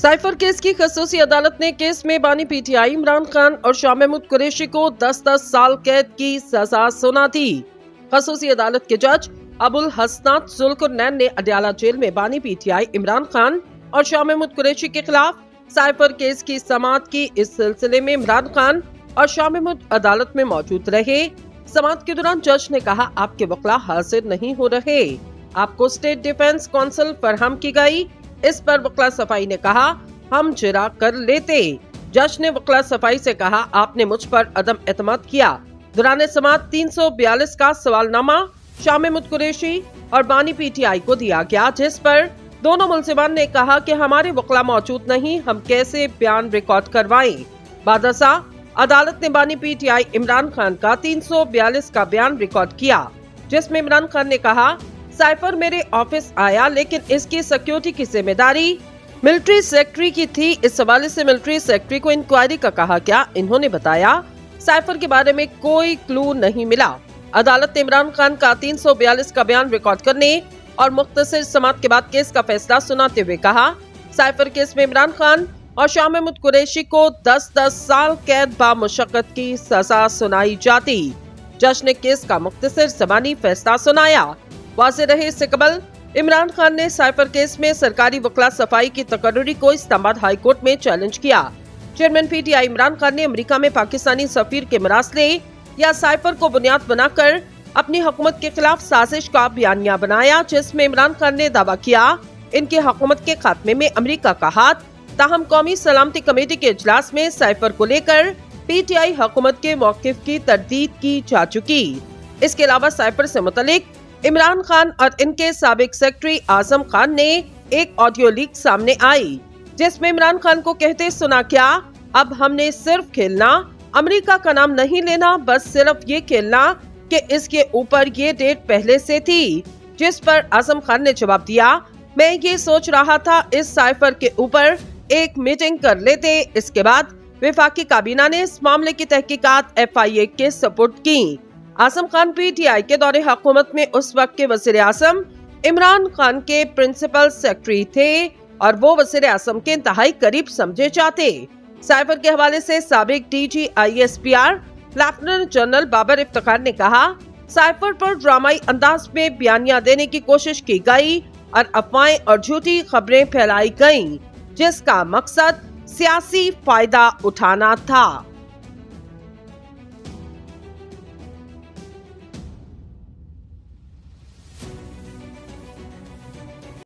Cipher case की खसूसी अदालत ने केस में बानी पीटीआई इमरान खान और शाह महमूद कुरैशी को 10-10 साल कैद की सजा सुना थी। खसूसी अदालत के जज अबुल हसनात जुल्कुरनैन ने अडयाला जेल में बानी पीटीआई इमरान खान और शाह महमूद कुरैशी के खिलाफ साइफर केस की समाअत की। इस सिलसिले में इमरान खान और शाह महमूद अदालत में मौजूद रहे। समाअत के दौरान जज ने कहा, आपके वकील हाजिर नहीं हो रहे, आपको स्टेट डिफेंस काउंसिल फराहम की गई। इस पर वकील सफाई ने कहा, हम जिरा कर लेते। जज ने वकील सफाई से कहा, आपने मुझ पर अदम एतमाद किया। दौरान समाअत 342 का सवालनामा शाह महमूद कुरैशी और बानी पीटीआई को दिया गया, जिस पर दोनों मुलजिमान ने कहा कि हमारे वकील मौजूद नहीं, हम कैसे बयान रिकॉर्ड करवाएं। बादशा अदालत ने बानी पीटीआई इमरान खान का 342 का बयान रिकॉर्ड किया, जिसमें इमरान खान ने कहा, साइफर मेरे ऑफिस आया लेकिन इसकी सिक्योरिटी की जिम्मेदारी मिलिट्री सेक्रेटरी की थी। इस हवाले से मिलिट्री सेक्रेटरी को इंक्वायरी का कहा गया। इन्होंने बताया, साइफर के बारे में कोई क्लू नहीं मिला। अदालत ने इमरान खान का 342 का बयान रिकॉर्ड करने और मुख्तसर समाअत के बाद केस का फैसला सुनाते हुए कहा, साइफर केस में इमरान खान और शाह महमूद कुरैशी को 10-10 साल कैद बामुशक्कत की सजा सुनाई जाती। जज ने केस का मुख्तसर ज़बानी फैसला सुनाया। वाज़ेह रहे, इससे कबल इमरान खान ने साइफर केस में सरकारी वकील सफाई की तकर्री को इस्लामाबाद हाई कोर्ट में चैलेंज किया। चेयरमैन पीटीआई इमरान खान ने अमेरिका में पाकिस्तानी सफीर के मरासले या साइफर को बुनियाद बनाकर अपनी हुकूमत के खिलाफ साजिश का बयानिया बनाया, जिसमें इमरान खान ने दावा किया, इनकी हुकूमत के खात्मे में अमेरिका का हाथ। ताहम कौमी सलामती कमेटी के इजलास में साइफर को लेकर पीटीआई हुकूमत के मौकिफ की तरदीद की जा चुकी। इसके अलावा साइफर से मुतलिक इमरान खान और इनके साबिक सेक्रेटरी आजम खान ने एक ऑडियो लीक सामने आई, जिसमें इमरान खान को कहते सुना, क्या अब हमने सिर्फ खेलना, अमेरिका का नाम नहीं लेना, बस सिर्फ ये खेलना कि इसके ऊपर ये डेट पहले से थी। जिस पर आजम खान ने जवाब दिया, मैं ये सोच रहा था इस साइफर के ऊपर एक मीटिंग कर लेते। इसके बाद वफाकी काबीना ने इस मामले की तहकीकात FIA के सपुर्द की। आजम खान पीटीआई के दौरे हुकूमत में उस वक्त के वज़ीर आज़म इमरान खान के प्रिंसिपल सेक्रेटरी थे और वो वज़ीर आज़म के इंतहाई करीब समझे जाते। साइफर के हवाले से साबिक DG ISPR lieutenant general Babar Iftikhar ने कहा, साइफर पर ड्रामाई अंदाज में बयानिया देने की कोशिश की गई और अफवाहें और झूठी खबरें फैलाई गईं, जिसका मकसद सियासी फायदा उठाना था।